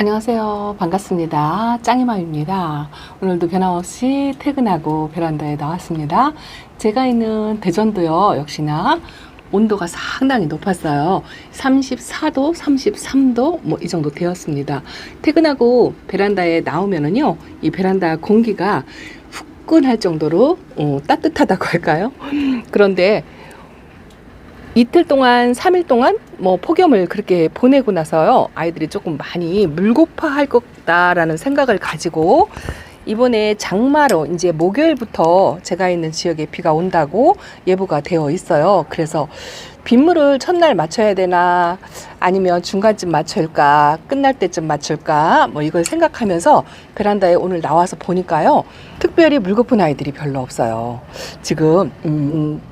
안녕하세요. 반갑습니다. 짱이맘입니다. 오늘도 변함없이 퇴근하고 베란다에 나왔습니다. 제가 있는 대전도요, 역시나 온도가 상당히 높았어요. 34도, 33도 뭐 이 정도 되었습니다. 퇴근하고 베란다에 나오면은요, 이 베란다 공기가 후끈할 정도로 따뜻하다고 할까요? 그런데 이틀 동안, 3일 동안 뭐 폭염을 그렇게 보내고 나서요, 아이들이 조금 많이 물고파할 거다라는 생각을 가지고 이번에 장마로 이제 목요일부터 제가 있는 지역에 비가 온다고 예보가 되어 있어요. 그래서 빗물을 첫날 맞춰야 되나 아니면 중간쯤 맞출까 끝날 때쯤 맞출까 뭐 이걸 생각하면서 베란다에 오늘 나와서 보니까요, 특별히 물고픈 아이들이 별로 없어요. 지금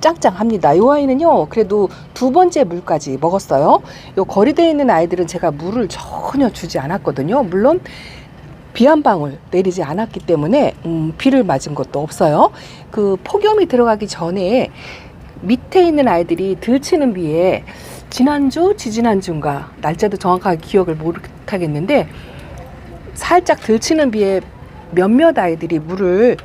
짱짱합니다. 이 아이는요, 그래도 두 번째 물까지 먹었어요. 요 거리대에 있는 아이들은 제가 물을 전혀 주지 않았거든요. 물론 비 한 방울 내리지 않았기 때문에 비를 맞은 것도 없어요. 그 폭염이 들어가기 전에 밑에 있는 아이들이 들치는 비에 지난주, 지지난주인가 날짜도 정확하게 기억을 못하겠는데 살짝 들치는 비에 몇몇 아이들이 물을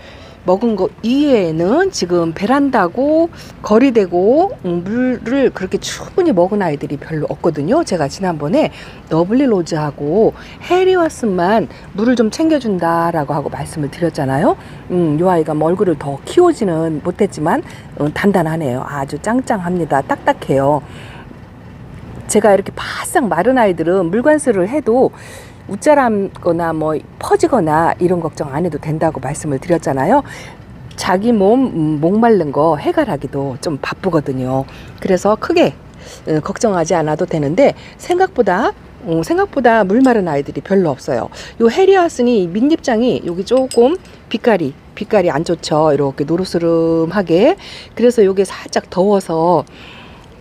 먹은 거 이외에는 지금 베란다고 거리대고 물을 그렇게 충분히 먹은 아이들이 별로 없거든요. 제가 지난번에 러블리 로즈하고 해리와슨만 물을 좀 챙겨준다라고 하고 말씀을 드렸잖아요. 이 아이가 뭐 얼굴을 더 키우지는 못했지만 단단하네요. 아주 짱짱합니다. 딱딱해요. 제가 이렇게 바싹 마른 아이들은 물관수를 해도 웃자람거나 뭐 퍼지거나 이런 걱정 안 해도 된다고 말씀을 드렸잖아요. 자기 몸 목마른 거 해결하기도 좀 바쁘거든요. 그래서 크게 걱정하지 않아도 되는데 생각보다 물 마른 아이들이 별로 없어요. 요 해리하스니 밑잎장이 여기 조금 빛깔이 안 좋죠. 이렇게 노르스름하게. 그래서 요게 살짝 더워서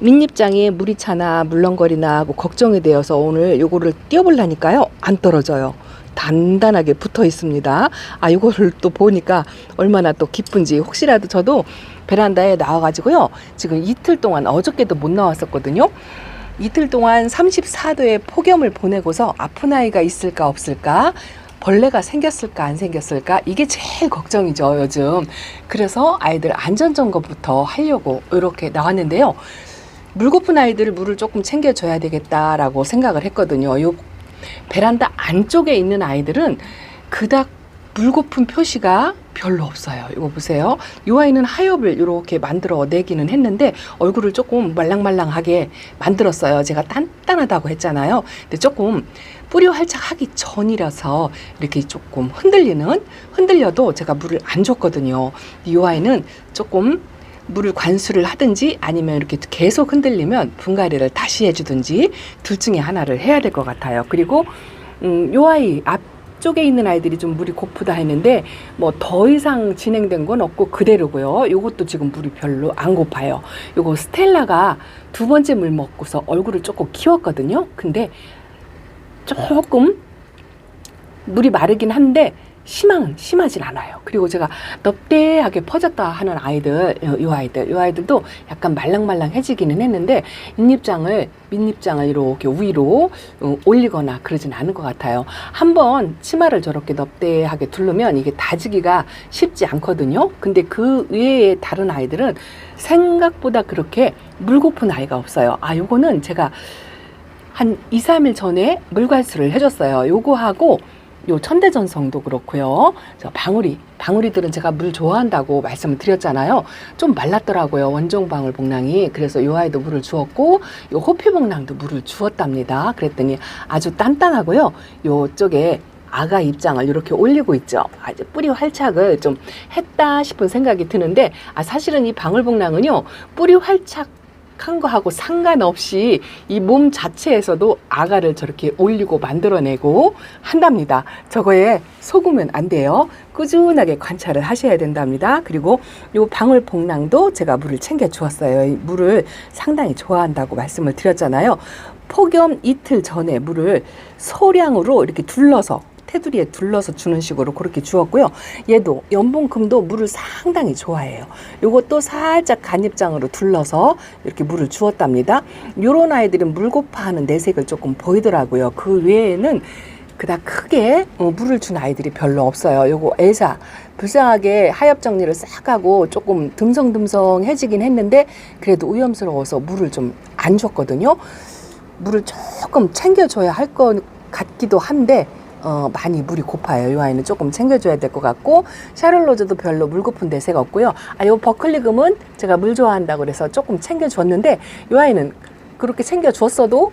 밑잎장에 물이 차나 물렁거리나 하고 걱정이 되어서 오늘 요거를 띄워보려니까요, 안 떨어져요. 단단하게 붙어 있습니다. 아, 요거를 또 보니까 얼마나 또 기쁜지. 혹시라도 저도 베란다에 나와가지고요, 지금 이틀 동안, 어저께도 못 나왔었거든요. 이틀 동안 34도의 폭염을 보내고서 아픈 아이가 있을까 없을까, 벌레가 생겼을까 안 생겼을까, 이게 제일 걱정이죠, 요즘. 그래서 아이들 안전점검부터 하려고 이렇게 나왔는데요. 물고픈 아이들 물을 조금 챙겨줘야 되겠다라고 생각을 했거든요. 요 베란다 안쪽에 있는 아이들은 그닥 물고픈 표시가 별로 없어요. 이거 보세요. 이 아이는 하엽을 이렇게 만들어 내기는 했는데 얼굴을 조금 말랑말랑하게 만들었어요. 제가 단단하다고 했잖아요. 근데 조금 뿌리 활착하기 전이라서 이렇게 조금 흔들려도 제가 물을 안 줬거든요. 이 아이는 조금 물을 관수를 하든지 아니면 이렇게 계속 흔들리면 분갈이를 다시 해주든지 둘 중에 하나를 해야 될 것 같아요. 그리고 요 아이 앞쪽에 있는 아이들이 좀 물이 고프다 했는데 뭐 더 이상 진행된 건 없고 그대로고요. 요것도 지금 물이 별로 안 고파요. 요거 스텔라가 두 번째 물 먹고서 얼굴을 조금 키웠거든요. 근데 조금 물이 마르긴 한데 심하진 않아요. 그리고 제가 넙대하게 퍼졌다 하는 아이들, 이 아이들도 약간 말랑말랑해지기는 했는데 밑잎장을 이렇게 위로 올리거나 그러진 않은 것 같아요. 한번 치마를 저렇게 넙대하게 두르면 이게 다지기가 쉽지 않거든요. 근데 그 외에 다른 아이들은 생각보다 그렇게 물고픈 아이가 없어요. 아, 요거는 제가 한 2, 3일 전에 물관수를 해줬어요. 요거하고 요 천대전성도 그렇고요. 방울이들은 제가 물 좋아한다고 말씀을 드렸잖아요. 좀 말랐더라고요, 원종방울 복랑이. 그래서 요 아이도 물을 주었고 요 호피복랑도 물을 주었답니다. 그랬더니 아주 단단하고요. 요쪽에 아가 입장을 이렇게 올리고 있죠. 아주 뿌리 활착을 좀 했다 싶은 생각이 드는데, 사실은 이 방울복랑은요, 뿌리 활착 한 거하고 상관없이 이 몸 자체에서도 아가를 저렇게 올리고 만들어내고 한답니다. 저거에 속으면 안 돼요. 꾸준하게 관찰을 하셔야 된답니다. 그리고 요 방울복랑도 제가 물을 챙겨 주었어요. 물을 상당히 좋아한다고 말씀을 드렸잖아요. 폭염 이틀 전에 물을 소량으로 이렇게 둘러서 테두리에 둘러서 주는 식으로 그렇게 주었고요. 얘도 연봉금도 물을 상당히 좋아해요. 요것도 살짝 간입장으로 둘러서 이렇게 물을 주었답니다. 요런 아이들은 물고파하는 내색을 조금 보이더라고요. 그 외에는 그닥 크게 물을 준 아이들이 별로 없어요. 요거 엘사 불쌍하게 하엽 정리를 싹 하고 조금 듬성듬성해지긴 했는데 그래도 위험스러워서 물을 좀 안 줬거든요. 물을 조금 챙겨줘야 할 것 같기도 한데 많이 물이 고파요. 이 아이는 조금 챙겨줘야 될 것 같고, 샤를로즈도 별로 물 고픈 대세가 없고요. 요 버클리금은 제가 물 좋아한다고 그래서 조금 챙겨줬는데 이 아이는 그렇게 챙겨줬어도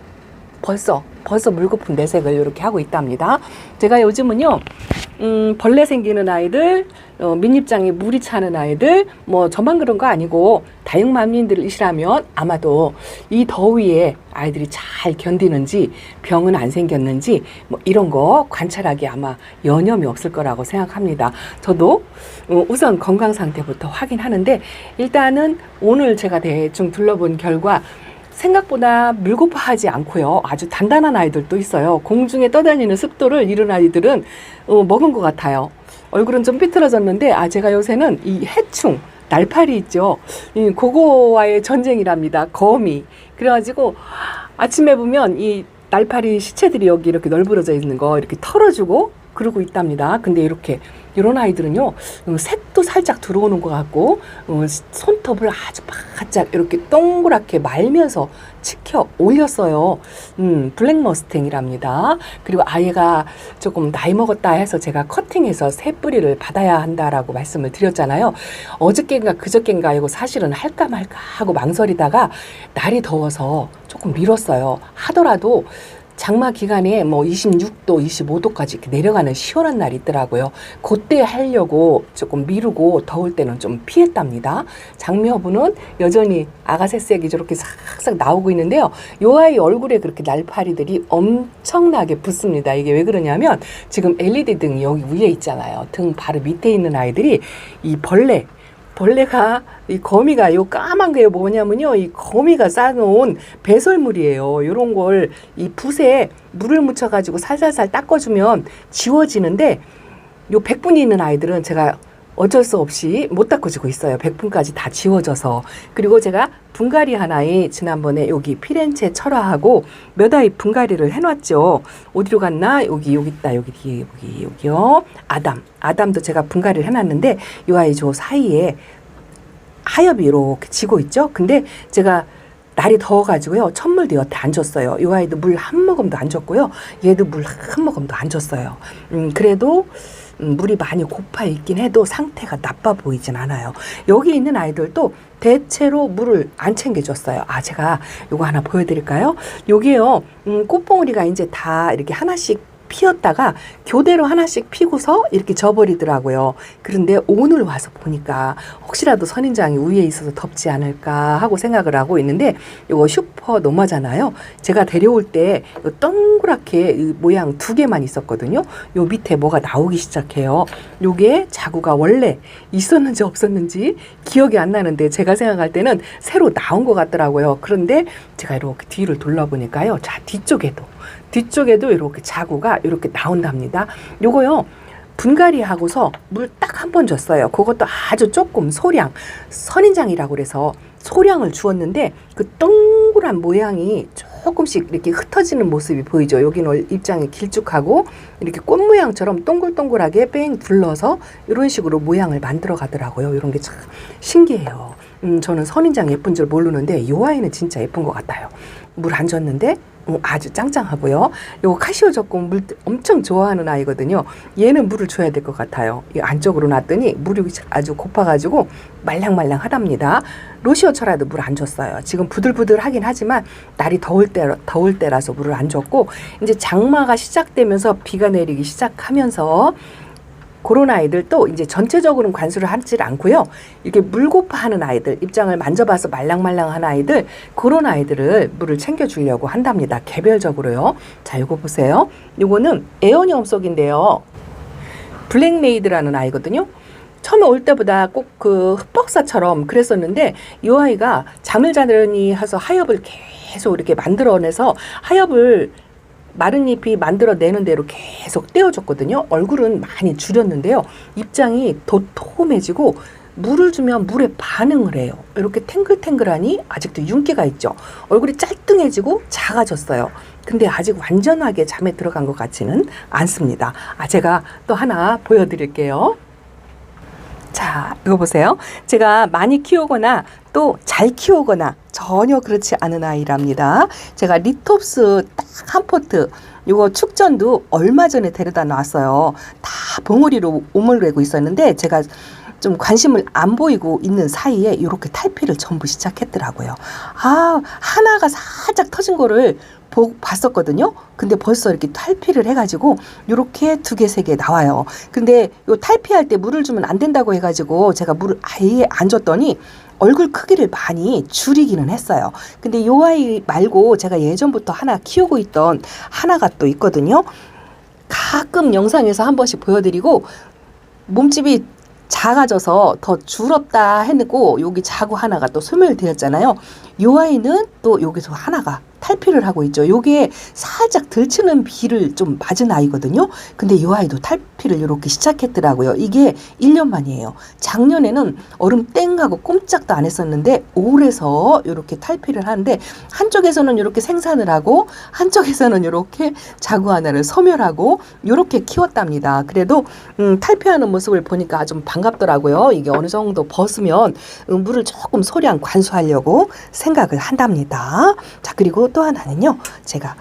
벌써 물 고픈 내색을 이렇게 하고 있답니다. 제가 요즘은요, 벌레 생기는 아이들, 민입장에 물이 차는 아이들, 뭐 저만 그런 거 아니고 다육맘님들이시라면 아마도 이 더위에 아이들이 잘 견디는지 병은 안 생겼는지 뭐 이런 거 관찰하기 아마 여념이 없을 거라고 생각합니다. 저도 우선 건강 상태부터 확인하는데, 일단은 오늘 제가 대충 둘러본 결과 생각보다 물고파하지 않고요. 아주 단단한 아이들도 있어요. 공중에 떠다니는 습도를 잃은 아이들은 먹은 것 같아요. 얼굴은 좀 삐뚤어졌는데 제가 요새는 이 해충, 날파리 있죠. 그거와의 전쟁이랍니다. 거미. 그래가지고 아침에 보면 이 날파리 시체들이 여기 이렇게 널브러져 있는 거 이렇게 털어주고 그러고 있답니다. 근데 이런 아이들은요, 색도 살짝 들어오는 것 같고, 손톱을 아주 바짝 이렇게 동그랗게 말면서 치켜 올렸어요. 블랙 머스탱이랍니다. 그리고 아이가 조금 나이 먹었다 해서 제가 커팅해서 새 뿌리를 받아야 한다라고 말씀을 드렸잖아요. 어저께인가 그저께인가 이거 사실은 할까 말까 하고 망설이다가 날이 더워서 조금 미뤘어요. 하더라도 장마 기간에 뭐 26도, 25도까지 이렇게 내려가는 시원한 날이 있더라고요. 그때 하려고 조금 미루고 더울 때는 좀 피했답니다. 장미허브는 여전히 아가새색이 저렇게 싹싹 나오고 있는데요. 요 아이 얼굴에 그렇게 날파리들이 엄청나게 붙습니다. 이게 왜 그러냐면 지금 LED 등이 여기 위에 있잖아요. 등 바로 밑에 있는 아이들이 이 벌레가, 이 거미가, 요 까만 게 뭐냐면요, 이 거미가 싸놓은 배설물이에요. 요런 걸 이 붓에 물을 묻혀가지고 살살살 닦아주면 지워지는데, 요 백분이 있는 아이들은 제가 어쩔 수 없이 못 닦아주고 있어요. 백분까지 다 지워져서. 그리고 제가 분갈이 하나에 지난번에 여기 피렌체 철화하고 몇 아이 분갈이를 해놨죠. 어디로 갔나? 여기 있다. 여기요. 아담도 제가 분갈이를 해놨는데 이 아이 저 사이에 하엽이 이렇게 지고 있죠. 근데 제가 날이 더워가지고요, 찬물도 여태 안 줬어요. 이 아이도 물 한 모금도 안 줬고요, 얘도 물 한 모금도 안 줬어요. 그래도 물이 많이 고파 있긴 해도 상태가 나빠 보이진 않아요. 여기 있는 아이들도 대체로 물을 안 챙겨줬어요. 제가 요거 하나 보여드릴까요? 여기요, 꽃봉오리가 이제 다 이렇게 하나씩 피었다가 교대로 하나씩 피고서 이렇게 져버리더라고요. 그런데 오늘 와서 보니까 혹시라도 선인장이 위에 있어서 덥지 않을까 하고 생각을 하고 있는데, 이거 슈퍼 노마잖아요. 제가 데려올 때 동그랗게 모양 2개만 있었거든요. 요 밑에 뭐가 나오기 시작해요. 요게 자구가 원래 있었는지 없었는지 기억이 안 나는데 제가 생각할 때는 새로 나온 것 같더라고요. 그런데 제가 이렇게 뒤를 돌려보니까요, 자, 뒤쪽에도 이렇게 자구가 이렇게 나온답니다. 요거요, 분갈이 하고서 물 딱 한 번 줬어요. 그것도 아주 조금 소량, 선인장이라고 그래서 소량을 주었는데 그 동그란 모양이 조금씩 이렇게 흩어지는 모습이 보이죠. 여기는 입장이 길쭉하고 이렇게 꽃 모양처럼 동글동글하게 뺑 둘러서 이런 식으로 모양을 만들어 가더라고요. 이런 게 참 신기해요. 저는 선인장 예쁜 줄 모르는데 이 아이는 진짜 예쁜 것 같아요. 물 안 줬는데 아주 짱짱하고요. 요 카시오 적공 물 엄청 좋아하는 아이거든요. 얘는 물을 줘야 될 것 같아요. 이 안쪽으로 놨더니 물이 아주 고파가지고 말랑말랑하답니다. 로시오 철화도 물 안 줬어요. 지금 부들부들하긴 하지만 날이 더울 때라서 물을 안 줬고, 이제 장마가 시작되면서 비가 내리기 시작하면서 그런 아이들도 이제 전체적으로는 관수를 하지 않고요, 이렇게 물고파하는 아이들, 입장을 만져봐서 말랑말랑한 아이들, 그런 아이들을 물을 챙겨주려고 한답니다. 개별적으로요. 자, 이거 보세요. 이거는 에어니엄 속인데요, 블랙메이드라는 아이거든요. 처음에 올 때보다 꼭 그 흑박사처럼 그랬었는데 이 아이가 잠을 자느니 해서 하엽을 계속 이렇게 만들어내서 하엽을 마른 잎이 만들어내는 대로 계속 떼어줬거든요. 얼굴은 많이 줄였는데요, 입장이 도톰해지고 물을 주면 물에 반응을 해요. 이렇게 탱글탱글하니 아직도 윤기가 있죠. 얼굴이 짤뚱해지고 작아졌어요. 근데 아직 완전하게 잠에 들어간 것 같지는 않습니다. 제가 또 하나 보여드릴게요. 자, 이거 보세요. 제가 많이 키우거나 또 잘 키우거나 전혀 그렇지 않은 아이랍니다. 제가 리톱스 딱 한 포트, 이거 축전도 얼마 전에 데려다 놨어요. 다 봉우리로 오물내고 있었는데 제가 좀 관심을 안 보이고 있는 사이에 이렇게 탈피를 전부 시작했더라고요. 하나가 살짝 터진 거를 봤었거든요. 근데 벌써 이렇게 탈피를 해가지고 이렇게 2개, 3개 나와요. 근데 요 탈피할 때 물을 주면 안 된다고 해가지고 제가 물을 아예 안 줬더니 얼굴 크기를 많이 줄이기는 했어요. 근데 요 아이 말고 제가 예전부터 하나 키우고 있던 하나가 또 있거든요. 가끔 영상에서 한 번씩 보여드리고 몸집이 작아져서 더 줄었다 했고 여기 자구 하나가 또 소멸되었잖아요. 요 아이는 또 여기서 하나가 탈피를 하고 있죠. 요게 살짝 들치는 비를 좀 맞은 아이거든요. 근데 요 아이도 탈피를 이렇게 시작했더라고요. 이게 1년 만이에요. 작년에는 얼음 땡하고 꼼짝도 안 했었는데 올해서 이렇게 탈피를 하는데 한쪽에서는 이렇게 생산을 하고 한쪽에서는 이렇게 자구 하나를 소멸하고 이렇게 키웠답니다. 그래도 탈피하는 모습을 보니까 좀 반갑더라고요. 이게 어느 정도 벗으면 물을 조금 소량 관수하려고 생각을 한답니다. 자, 그리고 또 하나는요, 제가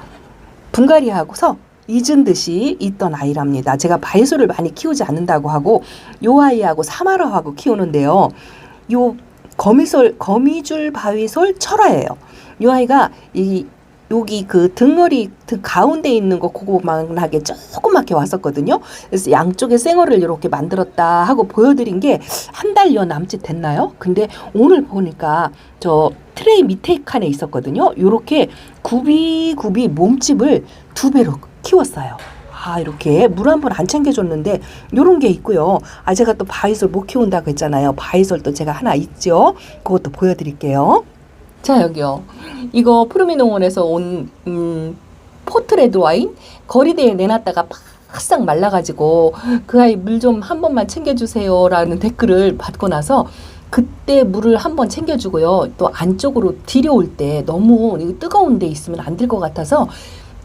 분갈이하고서 잊은 듯이 있던 아이랍니다. 제가 바이솔을 많이 키우지 않는다고 하고 요 아이하고 사마라하고 키우는데요. 요 거미줄 바위솔 철화예요. 요 아이가 여기 그 등어리 가운데 있는 거 그거만하게 조그맣게 왔었거든요. 그래서 양쪽에 생얼을 이렇게 만들었다 하고 보여드린 게 한 달여 남짓 됐나요? 근데 오늘 보니까 저 트레이 밑에 칸에 있었거든요. 요렇게 굽이 몸집을 2배로 키웠어요. 이렇게 물 한 번 안 챙겨줬는데 요런 게 있고요. 제가 또 바이솔 못 키운다고 했잖아요. 바이솔 또 제가 하나 있죠. 그것도 보여드릴게요. 자, 여기요. 이거 푸르미농원에서 온 포트레드 와인 거리대에 내놨다가 바싹 말라가지고 그 아이 물 좀 한 번만 챙겨주세요 라는 댓글을 받고 나서 그때 물을 한번 챙겨주고요. 또 안쪽으로 들여올 때 너무 뜨거운 데 있으면 안 될 것 같아서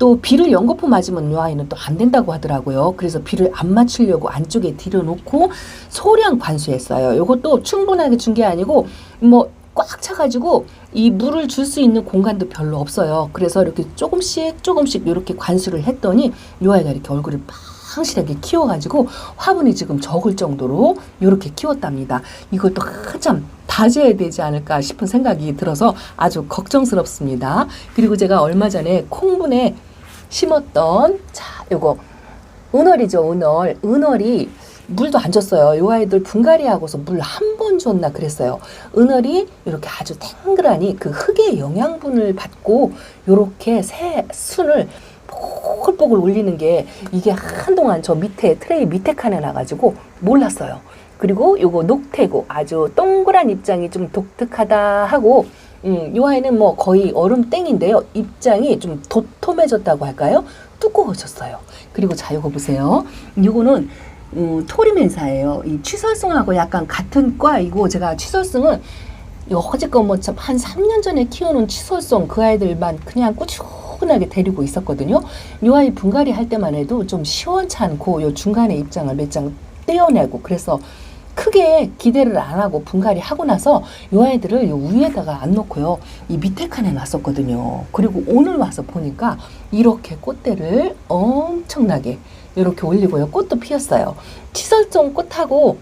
또 비를 연거푸 맞으면 이 아이는 또 안 된다고 하더라고요. 그래서 비를 안 맞추려고 안쪽에 들여놓고 소량 관수했어요. 이것도 충분하게 준 게 아니고 꽉 차가지고 이 물을 줄 수 있는 공간도 별로 없어요. 그래서 이렇게 조금씩 이렇게 관수를 했더니 이 아이가 이렇게 얼굴을 확실하게 키워가지고 화분이 지금 적을 정도로 이렇게 키웠답니다. 이것도 한참 다져야 되지 않을까 싶은 생각이 들어서 아주 걱정스럽습니다. 그리고 제가 얼마 전에 콩분에 심었던 요거 은얼이죠. 은얼이 물도 안 줬어요. 요 아이들 분갈이하고서 물 한 번 줬나 그랬어요. 은얼이 이렇게 아주 탱글하니 그 흙의 영양분을 받고 요렇게 새 순을 뽀글뽀글 올리는 게 이게 한동안 저 밑에 트레이 밑에 칸에 나가지고 몰랐어요. 그리고 요거 녹태고 아주 동그란 입장이 좀 독특하다 하고 요 아이는 거의 얼음땡인데요. 입장이 좀 도톰해졌다고 할까요? 두꺼워졌어요. 그리고 자, 요거 보세요. 요거는 토리멘사예요. 이 취설송하고 약간 같은 과이고 제가 취설송은 어제껏 한 3년 전에 키우는 취설송 그 아이들만 그냥 꾸준하게 데리고 있었거든요. 요 아이 분갈이 할 때만 해도 좀 시원찮고 요 중간에 입장을 몇 장 떼어내고 그래서 크게 기대를 안 하고 분갈이 하고 나서 요 아이들을 요 위에다가 안 놓고요. 이 밑에 칸에 놨었거든요. 그리고 오늘 와서 보니까 이렇게 꽃대를 엄청나게 이렇게 올리고요. 꽃도 피었어요. 치설종 꽃하고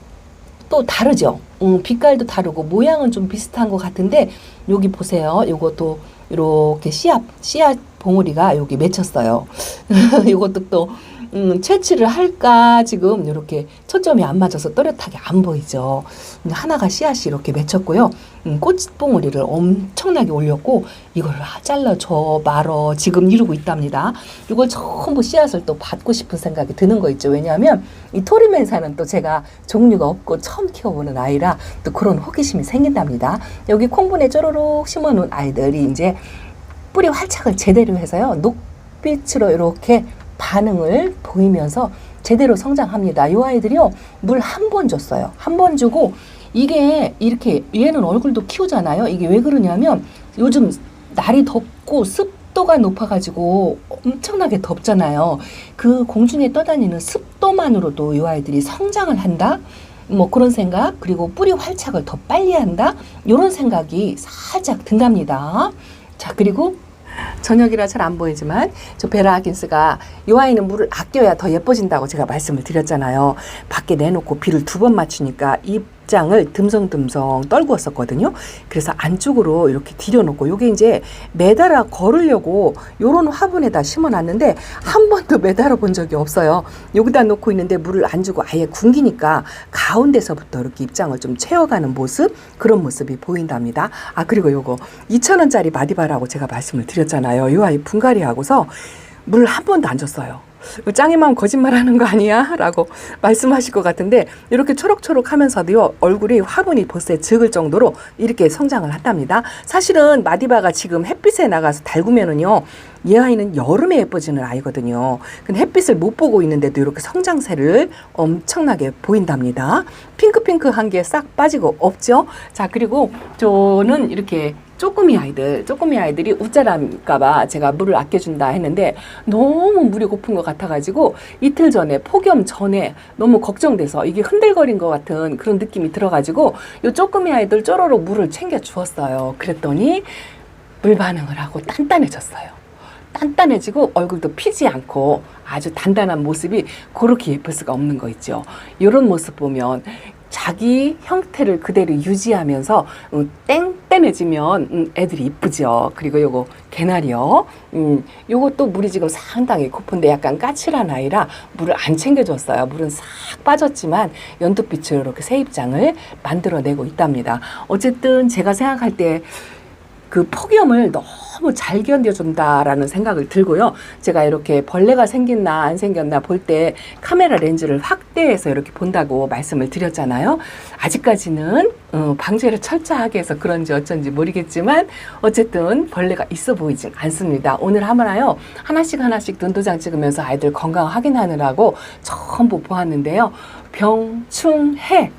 또 다르죠. 빛깔도 다르고 모양은 좀 비슷한 것 같은데 여기 보세요. 요것도 이렇게 씨앗 봉우리가 여기 맺혔어요. 이것도 또 채취를 할까 지금 이렇게 초점이 안 맞아서 또렷하게 안 보이죠. 하나가 씨앗이 이렇게 맺혔고요. 꽃봉우리를 엄청나게 올렸고 이걸 잘라줘 말어 지금 이러고 있답니다. 이걸 전부 씨앗을 또 받고 싶은 생각이 드는 거 있죠. 왜냐하면 이 토리멘사는 또 제가 종류가 없고 처음 키워보는 아이라 또 그런 호기심이 생긴답니다. 여기 콩분에 쪼르륵 심어놓은 아이들이 이제 뿌리 활착을 제대로 해서요. 녹빛으로 이렇게 반응을 보이면서 제대로 성장합니다. 이 아이들이요. 물 한 번 줬어요. 한 번 주고 이게 이렇게 얘는 얼굴도 키우잖아요. 이게 왜 그러냐면 요즘 날이 덥고 습도 습도가 높아가지고 엄청나게 덥잖아요. 그 공중에 떠다니는 습도만으로도 이 아이들이 성장을 한다? 뭐 그런 생각, 그리고 뿌리 활착을 더 빨리 한다? 이런 생각이 살짝 든답니다. 자, 그리고 저녁이라 잘 안 보이지만 저 베라 하긴스가 이 아이는 물을 아껴야 더 예뻐진다고 제가 말씀을 드렸잖아요. 밖에 내놓고 비를 2번 맞추니까 입장을 듬성듬성 떨구었었거든요. 그래서 안쪽으로 이렇게 들여놓고 요게 이제 매달아 걸으려고 요런 화분에다 심어놨는데 한 번도 매달아 본 적이 없어요. 여기다 놓고 있는데 물을 안 주고 아예 굶기니까 가운데서부터 이렇게 입장을 좀 채워가는 모습, 그런 모습이 보인답니다. 아, 그리고 요거 2,000원짜리 마디바라고 제가 말씀을 드렸잖아요. 요 아이 분갈이하고서 물 한 번도 안 줬어요. 짱이맘 거짓말하는 거 아니야? 라고 말씀하실 것 같은데 이렇게 초록초록 하면서도요, 얼굴이 화분이 벌써 적을 정도로 이렇게 성장을 한답니다. 사실은 마디바가 지금 햇빛에 나가서 달구면은요, 이 아이는 여름에 예뻐지는 아이거든요. 근데 햇빛을 못 보고 있는데도 이렇게 성장세를 엄청나게 보인답니다. 핑크핑크한 게 싹 빠지고 없죠? 자, 그리고 저는 이렇게 쪼꼬미 아이들이 웃자랄까봐 제가 물을 아껴준다 했는데 너무 물이 고픈 것 같아가지고 이틀 전에 폭염 전에 너무 걱정돼서 이게 흔들거린 것 같은 그런 느낌이 들어가지고 요 쪼꼬미 아이들 쪼로록 물을 챙겨 주었어요. 그랬더니 물 반응을 하고 단단해졌어요. 단단해지고 얼굴도 피지 않고 아주 단단한 모습이 그렇게 예쁠 수가 없는 거 있죠. 이런 모습 보면 자기 형태를 그대로 유지하면서 땡땡해지면 애들이 이쁘죠. 그리고 요거 개나리요. 요것도 물이 지금 상당히 고픈데 약간 까칠한 아이라 물을 안 챙겨줬어요. 물은 싹 빠졌지만 연두빛으로 이렇게 새 입장을 만들어내고 있답니다. 어쨌든 제가 생각할 때 그 폭염을 너무 잘 견뎌준다라는 생각을 들고요. 제가 이렇게 벌레가 생겼나 안 생겼나 볼 때 카메라 렌즈를 확대해서 이렇게 본다고 말씀을 드렸잖아요. 아직까지는 방제를 철저하게 해서 그런지 어쩐지 모르겠지만 어쨌든 벌레가 있어 보이진 않습니다. 오늘 하나요, 하나씩 눈도장 찍으면서 아이들 건강 확인하느라고 전부 보았는데요. 병충해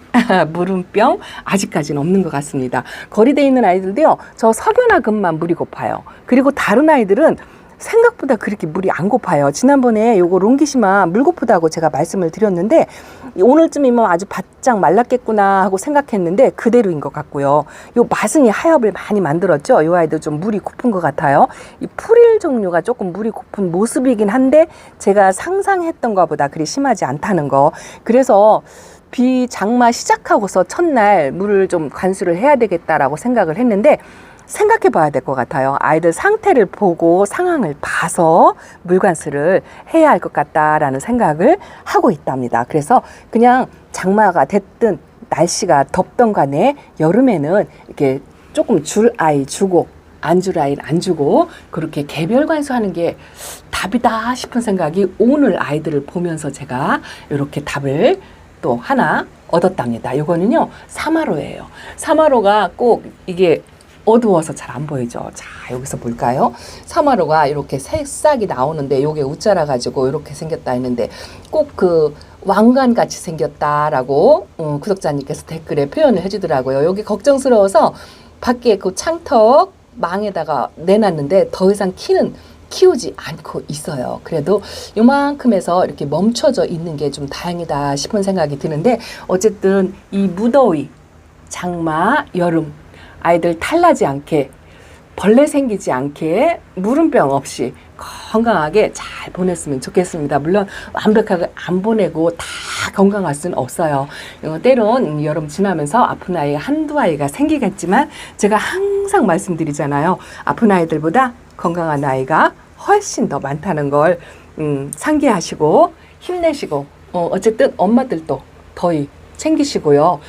물음병 아직까지는 없는 것 같습니다. 거리대에 있는 아이들도요, 저 석연화금만 물이 고파요. 그리고 다른 아이들은 생각보다 그렇게 물이 안 고파요. 지난번에 요거 롱기시마 물 고프다고 제가 말씀을 드렸는데 오늘쯤이면 아주 바짝 말랐겠구나 하고 생각했는데 그대로인 것 같고요. 요 마승이 하엽을 많이 만들었죠. 요 아이도 좀 물이 고픈 것 같아요. 이 풀일 종류가 조금 물이 고픈 모습이긴 한데 제가 상상했던 것보다 그리 심하지 않다는 거. 그래서 장마 시작하고서 첫날 물을 좀 관수를 해야 되겠다라고 생각을 했는데 생각해 봐야 될 것 같아요. 아이들 상태를 보고 상황을 봐서 물관수를 해야 할 것 같다라는 생각을 하고 있답니다. 그래서 그냥 장마가 됐든 날씨가 덥던 간에 여름에는 이렇게 조금 줄 아이 주고 안 줄 아이를 안 주고 그렇게 개별 관수하는 게 답이다 싶은 생각이 오늘 아이들을 보면서 제가 이렇게 답을 또 하나 얻었답니다. 이거는요, 사마로예요. 사마로가 꼭 이게 어두워서 잘 안 보이죠. 자, 여기서 볼까요? 사마로가 이렇게 새싹이 나오는데 요게 웃자라 가지고 이렇게 생겼다 했는데 꼭 그 왕관 같이 생겼다라고 구독자님께서 댓글에 표현을 해주더라고요. 여기 걱정스러워서 밖에 그 창턱 망에다가 내놨는데 더 이상 키우지 않고 있어요. 그래도 요만큼에서 이렇게 멈춰져 있는 게 좀 다행이다 싶은 생각이 드는데 어쨌든 이 무더위, 장마, 여름 아이들 탈나지 않게 벌레 생기지 않게 물음병 없이 건강하게 잘 보냈으면 좋겠습니다. 물론 완벽하게 안 보내고 다 건강할 수는 없어요. 때론 여름 지나면서 아픈 아이 한두 아이가 생기겠지만 제가 항상 말씀드리잖아요. 아픈 아이들보다 건강한 아이가 훨씬 더 많다는 걸 상기하시고 힘내시고 어쨌든 엄마들도 더위 챙기시고요.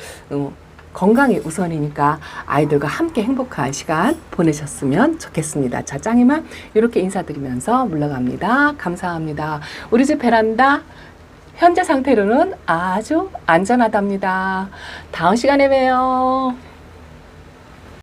건강이 우선이니까 아이들과 함께 행복한 시간 보내셨으면 좋겠습니다. 자, 짱이만 이렇게 인사드리면서 물러갑니다. 감사합니다. 우리 집 베란다 현재 상태로는 아주 안전하답니다. 다음 시간에 봬요.